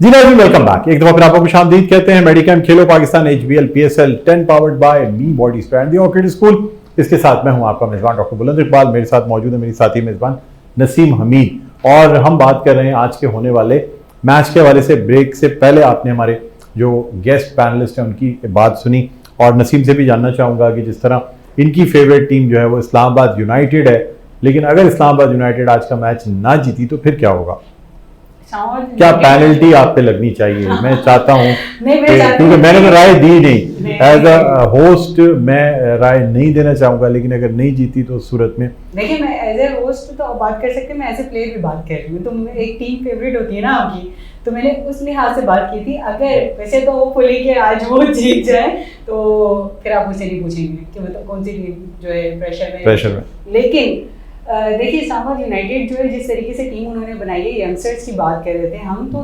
जी नाज़रीन, welcome back. एक दफा फिर आपको खुशामदीद कहते हैं। मेडिकैम खेलो Pakistan HBL PSL 10 powered by me body spray and the orchid school. इसके साथ मैं हूं आपका मेजबान डॉक्टर बुलंद इकबाल। मेरे साथ मौजूद है मेरी साथी मेजबान नसीम हमीद और हम बात कर रहे हैं आज के होने वाले मैच के हवाले से। ब्रेक से पहले आपने हमारे जो गेस्ट पैनलिस्ट हैं उनकी बात सुनी और नसीम से भी जानना चाहूँगा कि जिस तरह इनकी फेवरेट टीम जो है वो इस्लामाबाद यूनाइटेड है, लेकिन अगर इस्लामाबाद यूनाइटेड आज का मैच ना जीती तो फिर क्या होगा? क्या पेनल्टी आप पे लगनी चाहिए? मैं चाहता हूँ क्योंकि मैंने तो राय दी नहीं, एज अ होस्ट मैं राय नहीं देना चाहूंगा, लेकिन अगर नहीं जीती तो उस सूरत में देखिए मैं एज ए होस्ट तो बात कर सकते हैं, मैं एज ए प्लेयर भी बात कर रही हूँ। तो एक टीम फेवरेट होती है ना आपकी, तो मैंने उस लिहाज से बात की थी। अगर वैसे तो होपफुली कि आज वो जीत जाए तो फिर आप मुझसे नहीं पूछेंगे कि मतलब कौन सी टीम जो है प्रेशर में। लेकिन देखिए इस्लामाबाद यूनाइटेड जो है जिस तरीके से टीम उन्होंने बनाई है, यंगस्टर्स की बात कर रहे थे हम, तो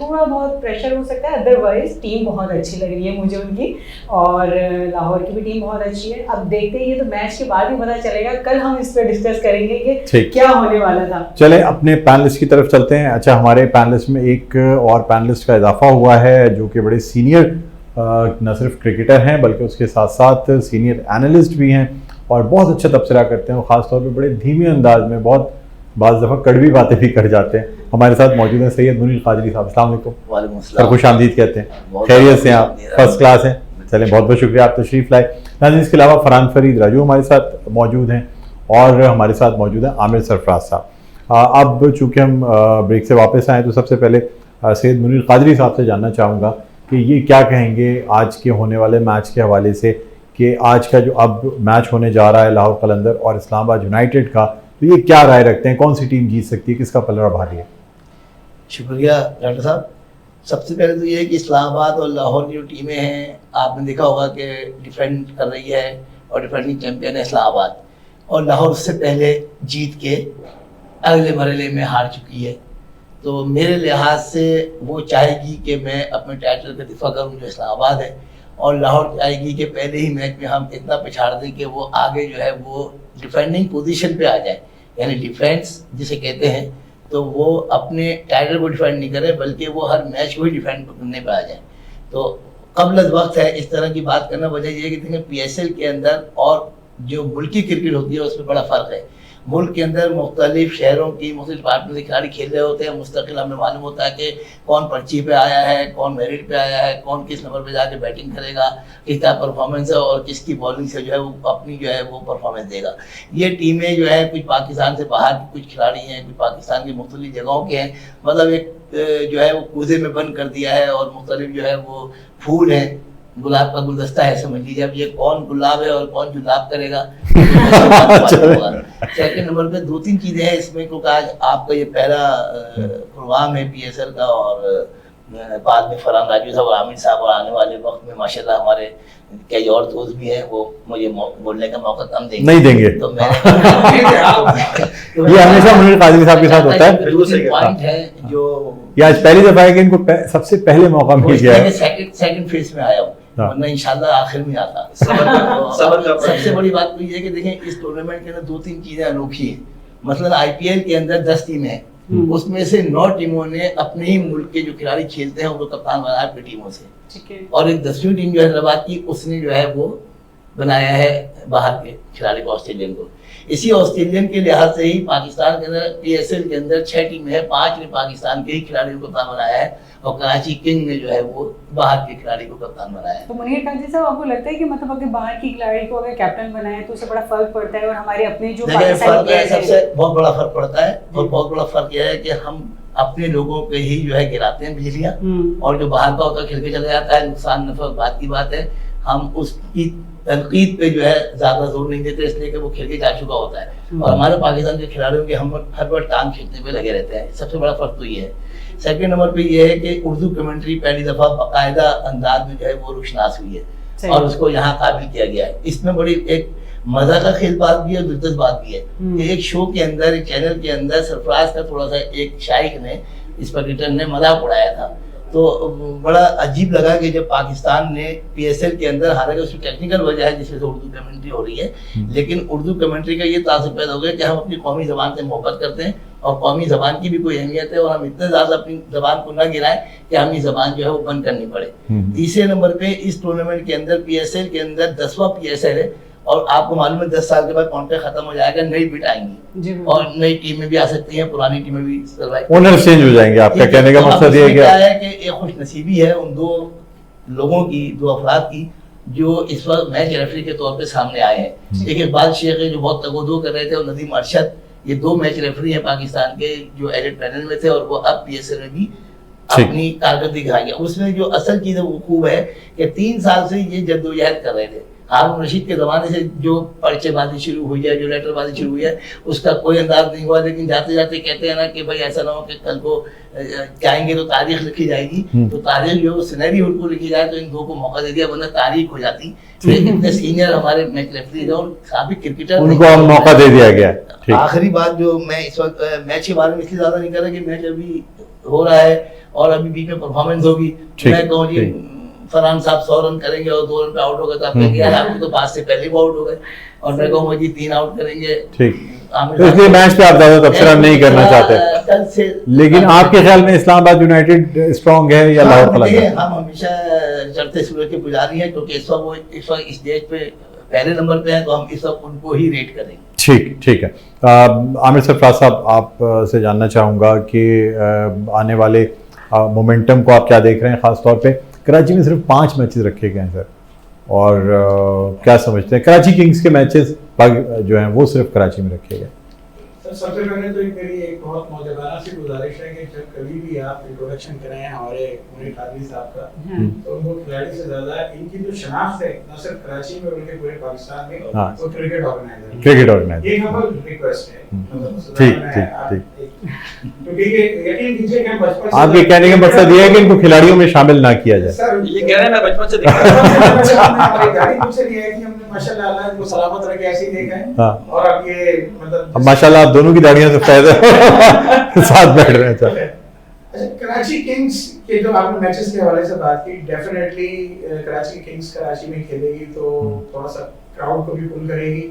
थोड़ा बहुत प्रेशर हो सकता है। अदरवाइज टीम बहुत अच्छी लग रही है मुझे उनकी, और लाहौर की भी टीम बहुत अच्छी है। अब देखते हैं, ये तो मैच के बाद ही पता चलेगा। कल हम इस पर डिस्कस करेंगे कि क्या होने वाला था। चले अपने पैनलिस्ट की तरफ चलते हैं। अच्छा, हमारे पैनलिस्ट में एक और पैनलिस्ट का इजाफा हुआ है जो कि बड़े सीनियर न सिर्फ क्रिकेटर हैं बल्कि उसके साथ साथ सीनियर एनालिस्ट भी हैं और बहुत अच्छा तबसरा करते हैं। और ख़ासतौर पे बड़े धीमे अंदाज में बहुत बाज़ दफ़ा कड़वी बातें भी कर जाते हैं। हमारे साथ मौजूद हैं सैयद मुनीर कादरी साहब। अस्सलाम वालेकुम। वालेकुम अस्सलाम। खुशामदीद कहते हैं। खैरियत से आप? फर्स्ट क्लास हैं। चलें, बहुत बहुत शुक्रिया आप तशरीफ़ लाए। नाज़रीन, इसके अलावा फरहान फरीद राजू हमारे साथ मौजूद हैं और हमारे साथ मौजूद हैं आमिर सरफराज साहब। अब चूँकि हम ब्रेक से वापस आए तो सबसे पहले सैयद मुनीर कादरी साहब से जानना चाहूँगा कि ये क्या कहेंगे आज के होने वाले मैच के हवाले से, कि आज का जो अब मैच होने जा रहा है लाहौर कलंदर और इस्लामाबाद यूनाइटेड का, तो ये क्या राय रखते हैं? कौन सी टीम जीत सकती है? किसका पलड़ा भारी है? शुक्रिया डॉक्टर साहब। सबसे पहले तो ये है कि इस्लामाबाद और लाहौर की जो टीमें हैं, आपने देखा होगा कि डिफेंड कर रही है और डिफेंडिंग चैंपियन है इस्लामाबाद, और लाहौर उससे पहले जीत के अगले मरहले में हार चुकी है। तो मेरे लिहाज से वो चाहेगी कि मैं अपने टाइटल का दिफा करूँ जो इस्लामाबाद है, और लाहौर चाहेगी कि पहले ही मैच में हम इतना पिछाड़ दें कि वो आगे जो है वो डिफेंडिंग पोजीशन पे आ जाए, यानी डिफेंस जिसे कहते हैं। तो वो अपने टाइटल को डिफेंड नहीं करे बल्कि वो हर मैच को ही डिफेंड करने पे आ जाए। तो कबल वक्त है इस तरह की बात करना। वजह यह है कि देखें PSL के अंदर और जो मुल्की क्रिकेट होती है उसमें बड़ा फ़र्क है। मुल्क के अंदर मुख्तलिफ शहरों की मुख्तलिफ डिपार्टमेंट के खिलाड़ी खेल रहे होते हैं। मुस्तकिल हमें मालूम होता है कि कौन पर्ची पे आया है, कौन मेरिट पे आया है, कौन किस नंबर पे जाके बैटिंग करेगा, किसका परफॉर्मेंस है और किसकी बॉलिंग से जो है वो अपनी जो है वो परफॉर्मेंस देगा। ये टीमें जो है कुछ पाकिस्तान से बाहर के कुछ खिलाड़ी हैं, कुछ पाकिस्तान की मुख्तलिफ जगहों के हैं। मतलब एक जो है वो कूदे में बंद कर दिया है और मुख्तलिफ जो है वो फूल हैं, गुलाब का गुलदस्ता है समझ लीजिए। अब ये कौन गुलाब है और कौन जुलाब करेगा। सेकंड नंबर पे 2-3 चीज़ें हैं इसमें, क्योंकि आज आपका ये पहला प्रोग्राम है PSL का, और बाद में फरहान राजू साहब और आमिर साहब, और आने वाले वक्त में माशाल्लाह हमारे कई और दोस्त भी हैं, वो मुझे बोलने का मौका कम नहीं देंगे। तो मैं ये हमेशा मुनीर कादरी साहब के साथ होता है। पॉइंट है जो ये आज पहली दफा है कि इनको सबसे पहले मौका मिल गया है। सेकंड फेज में आया हूँ, वरना इंशाल्लाह आखिर में आता। सबसे बड़ी बात तो ये है कि देखें इस टूर्नामेंट के अंदर 2-3 चीजें अनोखी हैं। मतलब IPL के अंदर 10 टीमें हैं, उसमें से 9 टीमों ने अपने ही मुल्क के जो खिलाड़ी खेलते हैं उनको कप्तान बनाया अपनी टीमों से, और एक 10वीं टीम जो हैदराबाद की उसने जो है वो बनाया है बाहर के खिलाड़ी को, ऑस्ट्रेलियन को। इसी ऑस्ट्रेलियन के लिहाज से ही पाकिस्तान के अंदर PSL के अंदर 6 टीमें हैं, 5 ने पाकिस्तान के ही खिलाड़ियों को कप्तान बनाया है, और कराची किंग ने जो है वो बाहर के खिलाड़ी को कप्तान बनाया है। तो मुनीर कादरी साहब, आपको लगता है कि मतलब अगर बाहर की खिलाड़ी को अगर कैप्टन बनाए तो उससे बड़ा फर्क पड़ता है? और हमारे अपने जो सबसे बहुत बड़ा फर्क पड़ता है, और बहुत बड़ा फर्क यह है कि हम अपने लोगों पे ही जो है गिराते हैं बिजलियां, और जो बाहर का होता है खेल के चले जाता है। नुकसान नफा बात की बात है, हम उसकी तनकीद पे जो है ज्यादा जोर नहीं देते, इसलिए कि वो खेल के जा चुका होता है। और हमारे पाकिस्तान के खिलाड़ियों के हम हर बार टांग खींचने पे लगे रहते हैं। सबसे बड़ा फर्क तो ये है। सेकंड नंबर पे ये है कि उर्दू कमेंट्री पहली दफा बाकायदा अंदाज में जो है वो रुशनास हुई है और उसको यहाँ काबिल किया गया है। इसमें बड़ी एक मजा का खेल बात भी है, दिलचस्प बात भी है कि एक शो के अंदर, एक चैनल के अंदर सरफराज का थोड़ा सा एक शाइक ने, इस क्रिकेटर ने मजाक उड़ाया था। तो बड़ा अजीब लगा कि जब पाकिस्तान ने PSL के अंदर, हालांकि उसकी टेक्निकल वजह है जिसमें से उर्दू कमेंट्री हो रही है, लेकिन उर्दू कमेंट्री का ये तासुर पैदा हो गया कि हम अपनी कौमी ज़बान से मोहब्बत करते हैं और कौमी ज़बान की भी कोई अहमियत है, और हम इतने ज़्यादा अपनी ज़बान को न गिराएं कि हमें ये ज़बान जो है वो बंद करनी पड़े। तीसरे नंबर पे इस टूर्नामेंट के अंदर PSL के अंदर 10वां PSL है, और आपको मालूम है 10 साल के बाद कॉन्ट्रैक्ट खत्म हो जाएगा, नई बिट आएंगी और नई टीमें भी आ सकती हैं, पुरानी टीमें भी सर्वाइव, ओनर चेंज हो जाएंगे। आपका कहने का मकसद ये क्या है कि एक खुशनसीबी है उन दो लोगों की, दो अफराद की, जो इस वक्त मैच रेफरी के तौर पे सामने आए हैं। एक इकबाल शेख है जो बहुत तगोदो कर रहे थे, और नदीम अरशद, ये 2 मैच रेफरी हैं पाकिस्तान के जो एडिट पैनल में थे, और वो अब PSL में भी अपनी कारकर्दगी दिखाएंगे। उसमें जो असल चीज़ है वो खूब है कि 3 साल से ये जद्दोजहद कर रहे थे। हारून रशीद के ज़माने से जो पर्चेबाजी शुरू हुई है, जो लेटरबाजी शुरू हुई है, उसका कोई अंदाज नहीं हुआ, लेकिन जाते जाते कहते हैं ना कि भाई ऐसा ना हो कि कल को जाएंगे तो तारीख लिखी जाएगी, तो तारीख जो सिनेरियो उनको लिखी जाए, तो इन दो को मौका दे दिया, वरना तारीख हो जाती। लेकिन इतने सीनियर हमारे मैच रेफरी थे और काफी क्रिकेटर, उनको अब मौका दे दिया गया। आखिरी बात जो मैं इस वक्त मैच के बारे में इसलिए ज्यादा नहीं कर रहा कि मैच अभी हो रहा है और अभी बीच में परफॉर्मेंस होगी, मैं कहूँ जी फरहान साहब 100 रन करेंगे और 2 रन पे आउट हो गए, तो आप कहेंगे यार आपको तो 5 से पहले वो आउट हो गए, और मैं कहूँगा जी 3 आउट करेंगे, ठीक, तो इसलिए मैच पे आप ज्यादा तबसरा नहीं करना चाहते। लेकिन आपके ख्याल में इस्लामाबाद यूनाइटेड स्ट्रांग है या लाहौर कलंदर? हम हमेशा चढ़ते सूरज के पुजारी हैं, क्योंकि इस वक्त इस देश पे पहले नंबर पे है, तो हम इस वक्त उनको ही रेट करेंगे। ठीक है। आमिर सरफराज साहब, आप से जानना चाहूँगा कि आने वाले मोमेंटम को आप क्या देख रहे हैं? ख़ास तौर पे कराची में सिर्फ 5 मैचेस रखे गए हैं सर, और क्या समझते हैं? कराची किंग्स के मैचेस जो हैं वो सिर्फ कराची में रखे गए। सर सबसे पहले तो मेरी एक बहुत मौजूदाना सी गुजारिश है कि जब कभी भी आप इंट्रोडक्शन करें हमारे मुनीर कादरी साहब का, तो उनको खिलाड़ी से ज्यादा इनकी जो शनाख्त है न सिर्फ कराची में बल्कि पूरे पाकिस्तान में, वो क्रिकेट ऑर्गेनाइजर एक हम्बल रिक्वेस्ट है। ठीक, क्योंकि यकीन कीजिए कि बचपन से आपके कहने का मकसद ये है कि इनको खिलाड़ियों में शामिल ना किया जाए। सर ये कह रहे हैं मैं बचपन से देख रहा हूं। हमारी गाड़ी कुछ नहीं है कि हमने माशाल्लाह अल्लाह को सलामत रखे ऐसे ही देखा है, और अब ये मतलब माशाल्लाह दोनों की दाढ़ियां सफेद है, साथ बैठ रहे हैं। अच्छा, कराची किंग्स के जो आपने मैचेस के हवाले से बात की, डेफिनेटली कराची किंग्स कराची में खेलेगी तो थोड़ा सा क्राउड को भी पुल करेगी,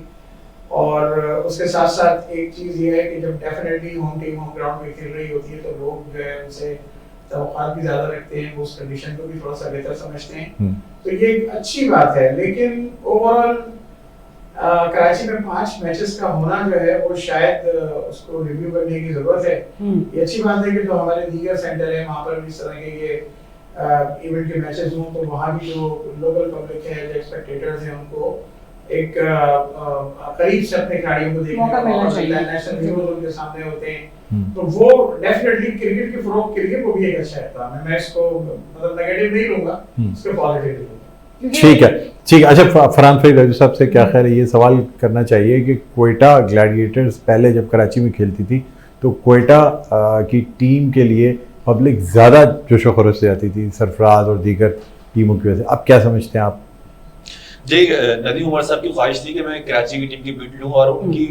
और उसके साथ साथ एक चीज ये है कि जब definitely home team home ground में खेल रही होती है तो लोग जो है उनसे तवक्कुआत भी ज्यादा रखते हैं, वो उस कंडीशन को भी थोड़ा सा बेहतर समझते हैं, तो ये एक अच्छी बात है। लेकिन ओवरऑल कराची में 5 मैचेस का होना जो है वो शायद उसको रिव्यू करने की जरूरत है। ये अच्छी बात है कि जो हमारे दीगर सेंटर है वहाँ पर भी इस तरह के ये इवेंट के मैचेस हों, तो वहाँ भी जो लोकल पब्लिक है, जो स्पेक्टेटर्स हैं, उनको एक करीब से अपने खिलाड़ियों को देखने का मौका मिलता है। नेशनल हीरोज उनके सामने होते हैं, तो वो डेफिनेटली क्रिकेट के फरोग के लिए वो भी एक अच्छा है। मैं इसको मतलब नेगेटिव नहीं लूंगा, इसको पॉजिटिव लूंगा। ठीक है। अच्छा, फरहान फरीद रजू साहब से क्या ख्याल है? ये सवाल करना चाहिए कि क्वेटा ग्लैडिएटर्स पहले जब कराची में खेलती थी तो क्वेटा की टीम के लिए पब्लिक ज़्यादा जोशो खरोश से आती थी सरफराज और दीगर टीमों की वजह से। अब क्या समझते हैं आप? जी, नदीम उमर साहब की ख्वाहिश थी कि मैं कराची की टीम की बीट लूँ, और उनकी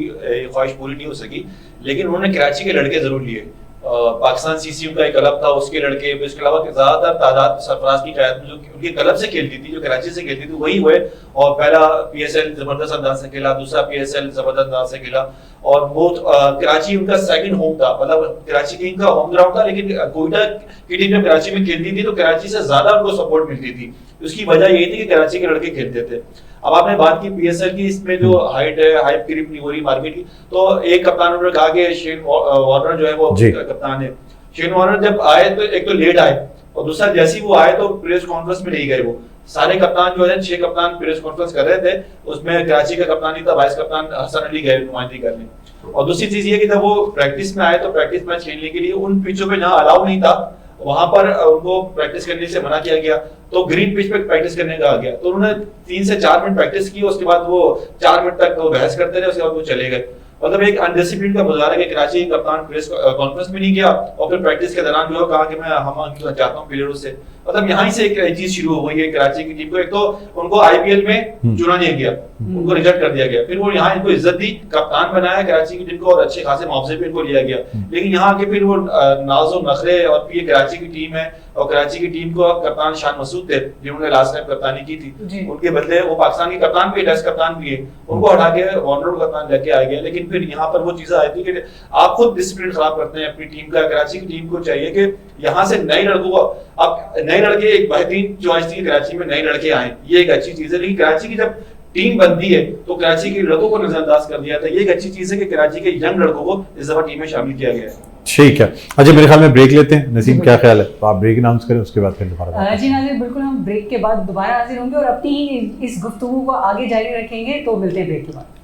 ख्वाहिश पूरी नहीं हो सकी, लेकिन उन्होंने कराची के लड़के ज़रूर लिए। पाकिस्तान CC उनका एक क्लब था, उसके लड़के, इसके अलावा ज़्यादातर तादाद सरफराज की शायद जो उनके क्लब से खेलती थी, जो कराची से खेलती थी, वही हुए। और पहला PSL ज़बरदस्त अंदाज से खेला, दूसरा PSL ज़बरदस्त अंदाज से खेला, और वो कराची उनका सेकंड होम था, मतलब कराची टीम का होम ग्राउंड था, लेकिन कोयटा की टीम जब कराची में खेलती थी तो कराची से ज़्यादा उनको सपोर्ट मिलती थी। उसकी वजह यही थी कि कराची के लड़के खेलते थे। अब आपने बात की PSL की, इसमें जो हाइट है, हाइप क्रिप नहीं हो रही मार्केट की, तो एक कप्तान उन्होंने कहा कि शेन वार्नर जो है वो कप्तान है। शेन वार्नर जब आए तो एक तो लेट आए, और दूसरा जैसे ही वो आए तो प्रेस कॉन्फ्रेंस में नहीं गए। वो सारे कप्तान जो है 6 कप्तान प्रेस कॉन्फ्रेंस कर रहे थे, उसमें कराची का कप्तान ही था, वाइस कप्तान हसन अली गए नुमाइंदगी करने। और दूसरी चीज ये कि जब वो प्रैक्टिस में आए तो प्रैक्टिस मैच खेलने के लिए उन पिचों पे जहाँ अलाउ नहीं था वहां पर उनको प्रैक्टिस करने से मना किया गया, तो ग्रीन पिच पे प्रैक्टिस करने कहा गया। तो उन्होंने 3 से 4 मिनट प्रैक्टिस की, उसके बाद वो 4 मिनट तक वो बहस करते रहे, उसके बाद वो चले गए। मतलब एक अनडिसिप्लिन का मुजाहरा है कि कराची कप्तान प्रेस कॉन्फ्रेंस में नहीं गया, और फिर प्रैक्टिस के दौरान जो कहा कि मैं हम चाहता हूँ प्लेयरों से। मतलब यहाँ से एक चीज शुरू हो गई है कराची की टीम को। एक तो उनको IPL में चुना नहीं गया, उनको रिजेक्ट कर दिया गया, फिर वो यहाँ इनको इज्जत दी, कप्तान बनाया कराची की टीम को, और अच्छे खासे मुआवजे पे इनको लिया गया। लेकिन यहाँ के फिर वो नाज़ो नखरे, और ये कराची की टीम है और कराची की टीम को कप्तान शान मसूद थे जिन्होंने लास्ट टाइम कप्तानी की थी, उनके बदले वो पाकिस्तान के कप्तान भी, टेस्ट कप्तान भी है, उनको हटा के ऑनरोड कप्तान लेके आ गया। लेकिन फिर यहाँ पर वो चीजें आई थी कि आप खुद डिसिप्लिन खराब करते हैं अपनी टीम का। कराची की टीम को चाहिए कि यहाँ से नए लड़कों को, अब नए लड़के, एक बेहतरीन चॉइस थी कराची में नए लड़के आए, ये एक अच्छी चीज है। लेकिन कराची की जब टीम बनती है तो कराची के लड़कों को नजरअंदाज कर दिया था, ये एक अच्छी चीज है कि कराची के यंग लड़कों को इस दफा टीम में शामिल किया गया है। ठीक है, अच्छा मेरे ख्याल में ब्रेक लेते हैं। नसीम क्या ख्याल है, तो आप ब्रेक अनाउंस करें, उसके बाद फिर दोबारा जी नाज़रीन, बिल्कुल हम ब्रेक के बाद दोबारा हाजिर होंगे और अपनी ही इस गुफ्तगू को आगे जारी रखेंगे। तो मिलते हैं ब्रेक के बाद।